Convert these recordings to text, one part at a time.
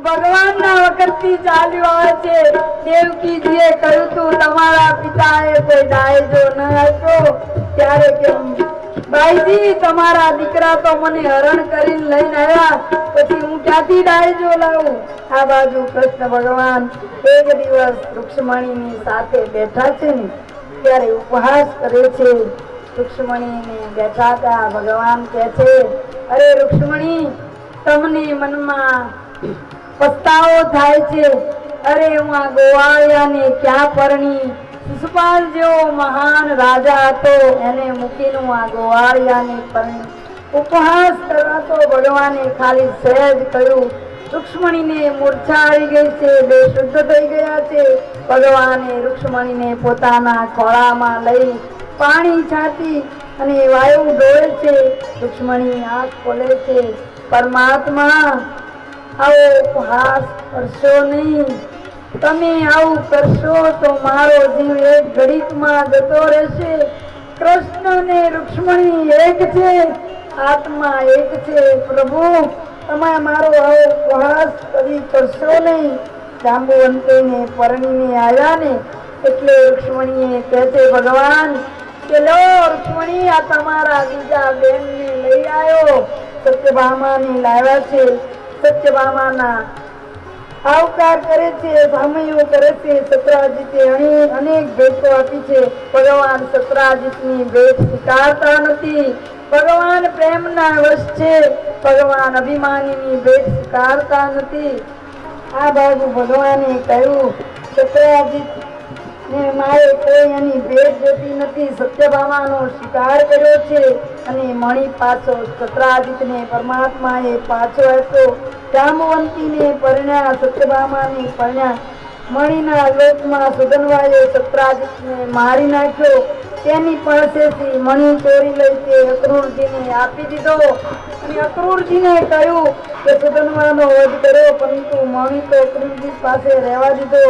ભગવાનના વખતથી ચાલ્યું આવે છે. દેવકીજીએ કહ્યું તું તમારા પિતાએ કોઈ દાયજો ન આપ્યો ત્યારે કેમ બાઈજી તમારા દીકરા તો મને હરણ કરીને લઈને આવ્યા, પછી હું ક્યાંથી દાયજો લાવું? આ બાજુ કૃષ્ણ ભગવાન એક દિવસ રૂક્ષ્મણીની સાથે બેઠા છે ને ત્યારે ઉપહાસ કરે છે. રૂક્ષ્મણીને બેઠા હતા ભગવાન કહે છે, અરે રૂક્ષ્મણી, તમને મનમાં પસ્તાવો થાય છે? અરે હું આ ગોવાળિયાને ક્યાં પરણી? શિશુપાલ જેવો મહાન રાજા હતો, એને મૂકીને હું આ ગોવાળિયાને પરણી. ઉપહાસ કરવા તો ભગવાને ખાલી સહેજ કહ્યું. રૂક્ષ્મણીને મૂર્છા આવી ગઈ છે, બેશુદ્ધ થઈ ગયા છે. ભગવાને રૂક્ષ્મણીને પોતાના ખોળામાં લઈ પાણી છાંટી અને વાયુ ડોળે છે. રૂક્ષ્મણી આંખ ખોલે છે. પરમાત્મા, આવો ઉપહાસ કરશો નહીં. તમે આવું કરશો તો મારો જીવ એક ઘડીકમાં જતો રહેશે. કૃષ્ણ ને રૂક્ષ્મણી એક છે, આત્મા એક છે. પ્રભુ, તમે મારો આવો ઉપહાસ કદી કરશો નહીં. જાંબુવંતીને પરણીને આવ્યા ને એટલે રૂક્ષ્મણીએ કહે છે ભગવાન કે લો રૂક્ષ્મણી, આ તમારા બીજા બેનને લઈ આવ્યો. સત્યભામાને લાવ્યા છે. સત્યભામાના આવકાર કરે છે, સામૈયો કરે છે. સત્રાજીતે અનેક ભેટો આપી છે. ભગવાન સત્રાજીતની ભેટ સ્વીકારતા નથી. ભગવાન પ્રેમના વશ છે. ભગવાન અભિમાનીની ભેટ સ્વીકારતા નથી. આ બાજુ ભગવાને કહ્યું, સત્રાજીત ને મારે કોઈ એની ભેટ જોતી નથી. સત્યભામાનો શિકાર કર્યો છે અને મણી પાછો સત્રાજીતને પરમાત્માએ પાછો આપ્યો. જાંબુવંતીને પરણ્યા, સત્યભામાને પરણ્યા. મણીના લોકમાં સુધનવાએ સત્રાજીતને મારી નાખ્યો. તેની પાસેથી મણી ચોરી લઈ તે અક્રૂરજીને આપી દીધો અને અક્રૂરજીને કહ્યું કે સુધનવાનો વધ કર્યો, પરંતુ મણી તો અક્રૂરજી પાસે રહેવા દીધો.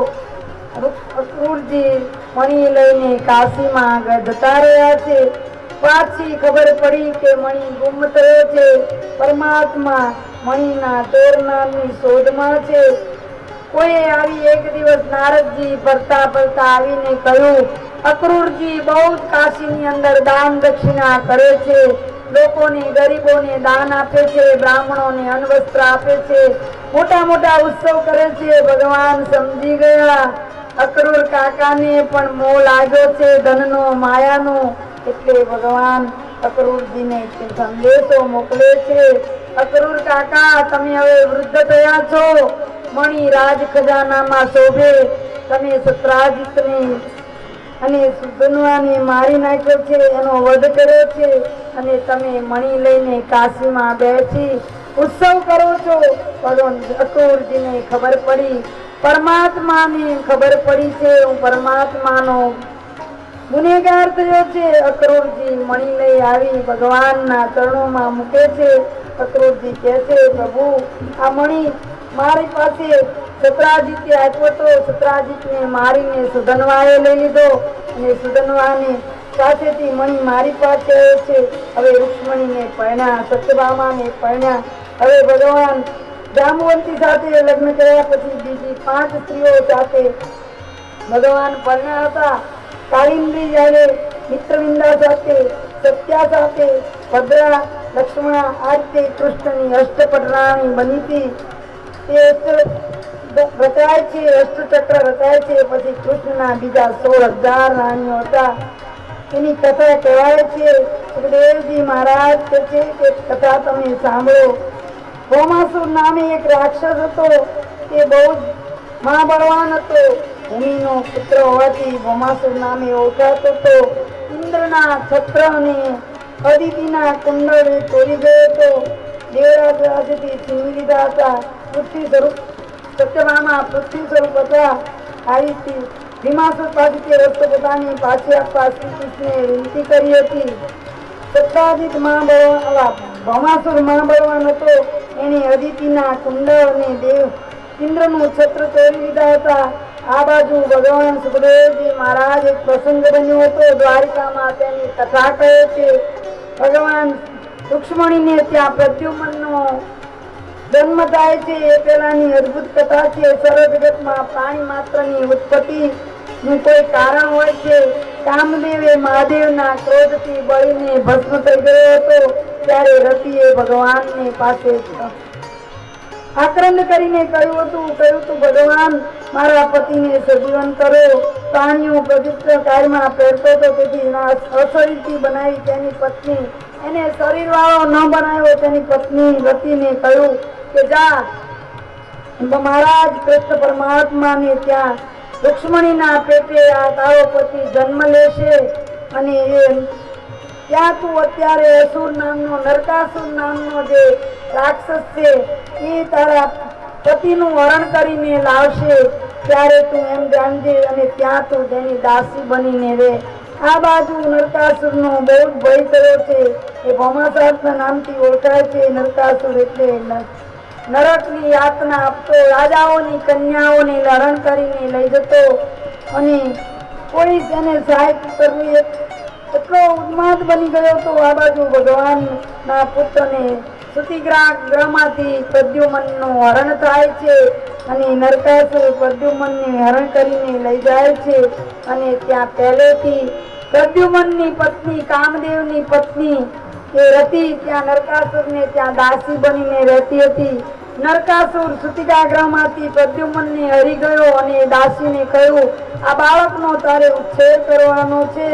અક્રૂરજી મણી લઈને કાશીમાં આગળ જતા રહ્યા છે. પાછી ખબર પડી કે મણી ગુમ થયો છે. પરમાત્મા મણીના ચોરનારની શોધમાં છે. કોઈ આવી એક દિવસ નારદજી ફરતા ફરતા આવીને કહ્યું, અક્રૂરજી બહુ જ કાશીની અંદર દાન દક્ષિણા કરે છે. લોકોને, ગરીબોને દાન આપે છે, બ્રાહ્મણોને અન્નવસ્ત્ર આપે છે, મોટા મોટા ઉત્સવ કરે છે. ભગવાન સમજી ગયા. અક્રૂર કાકાને પણ મોહ લાગ્યો છે ધનનો, માયાનો. એટલે ભગવાન અક્રૂરજીને સંદેશો મોકલે છે, અક્રૂર કાકા, તમે હવે વૃદ્ધ થયા છો. મણી રાજ ખજાનામાં શોભે. તમે સત્રાજીતને અને સુધનવાને મારી નાખ્યો છે, એનો વધ કર્યો છે અને તમે મણી લઈને કાશીમાં બેસી ઉત્સવ કરો છો. પરંતુ અક્રૂરજીને ખબર પડી, પરમાત્માને ખબર પડી છે હું પરમાત્માનો ગુનેગાર થયો છે. અક્રૂરજી મણી લઈ આવી ભગવાનના ચરણોમાં મૂકે છે. અક્રૂરજી કહે છે, પ્રભુ, આ મણી મારી પાસે સત્રાજીતે આપ્યો તો. સત્રાજીતને મારીને સુધનવાએ લઈ લીધો અને સુધનવાને પાસેથી મણી મારી પાસે આવ્યો છે. હવે રૂક્ષ્મણીને પરણ્યા, સત્યભામાને પરણ્યા. હવે ભગવાન જાંબુવંતી સાથે લગ્ન કર્યા. પછી બીજી 5 સ્ત્રીઓ સાથે ભગવાન પરણ્યા હતા. કાલિંદી જ્યારે મિત્રવિંદા સાથે, સત્યા સાથે, ભદ્રા, લક્ષ્મણા આ રીતે કૃષ્ણની અષ્ટપટરાણી બની હતી. તે રચાય છે, અષ્ટચક્ર રચાય છે. પછી કૃષ્ણના બીજા 16,000 રાણીઓ હતા. એની કથા કહેવાય છે. સુખદેવજી મહારાજ કહે છે કે કથા તમે સાંભળો. ભૌમાસુર નામે એક રાક્ષસ હતો. તે બહુ જ મહાબળવાન હતો. ભૂમિનો પુત્ર હોવાથી ભૌમાસુર નામે ઓળખાતો હતો. ઇન્દ્રના છત્ર અને અદિતિના કુંડળ ચોરી ગયો હતો. દેવરાજ રાજથી છીનવી લીધા હતા. પૃથ્વી સ્વરૂપ સત્યભામા પૃથ્વી સ્વરૂપ હતા. આવી હતી. ભીમાસુર પાસેથી રસ્તો પોતાની પાછી આપવા શ્રી કૃષ્ણે વિનંતી કરી હતી. સત્રાજીત ભૌમાસુર મહાબળવાન હતો. એને અદિતિના કુંડળ અને દેવ ઇન્દ્રનું છત્ર ચોરી લીધા હતા. આ બાજુ ભગવાન સુખદેવજી મહારાજ એક પ્રસંગ બન્યો હતો દ્વારિકામાં. તેની કથા કહે છે. ભગવાન રૂક્ષ્મણીને ત્યાં પ્રદ્યુમ્નનો જન્મ થાય છે એ પહેલાની અદ્ભુત કથા છે. સર્વ જગતમાં પ્રાણી માત્રની ઉત્પત્તિ નું કોઈ કારણ હોય છે. કામદેવે મહાદેવના ક્રોધથી બળીને ભસ્મ થઈ ગયો હતો ત્યારે રતિએ ભગવાનને પાસે આક્રંદ કરીને કહ્યું હતું ભગવાન મારા પતિને સજીવન કરો. પ્રાણીઓ પવિત્ર કાયમાં પહેરતો હતો તેથી અશરીરથી બનાવી તેની પત્ની એને શરીર વાળો ન બનાવ્યો. તેની પત્ની રતિને કહ્યું કે જા મહારાજ કૃષ્ણ પરમાત્માને ત્યાં રૂક્ષ્મણીના પેટે આ તારો પતિ જન્મ લેશે અને ત્યાં તું અત્યારે અસુર નામનો નરકાસુર નામનો જે રાક્ષસ છે એ તારા પતિનું હરણ કરીને લાવશે. ત્યારે તું એમ જાણજે અને ત્યાં તું તેની દાસી બનીને રહે. આ બાજુ નરકાસુરનો બહુ જ ભય થયો છે. એ ભૌમાસુરના નામથી ઓળખાય છે. નરકાસુર એટલે નરકની યાતના આપતો, રાજાઓની કન્યાઓને હરણ કરીને લઈ જતો અને કોઈ તેને સહાય કરવી એટલો ઉન્માદ બની ગયો હતો. આ બાજુ ભગવાનના પુત્રને સુતિગ્રહમાંથી પ્રદ્યુમનનું હરણ થાય છે અને નરકાસુર પ્રદ્યુમનને હરણ કરીને લઈ જાય છે અને ત્યાં પહેલેથી પ્રદ્યુમનની પત્ની કામદેવની પત્ની એ રતિ ત્યાં નરકાસુરને ત્યાં દાસી બનીને રહેતી હતી. નરકાસુર સુતિકાગ્રહમાંથી પ્રદ્યુમનને હરી ગયો અને દાસીને કહ્યું આ બાળકનો તારે ઉછેર કરવાનો છે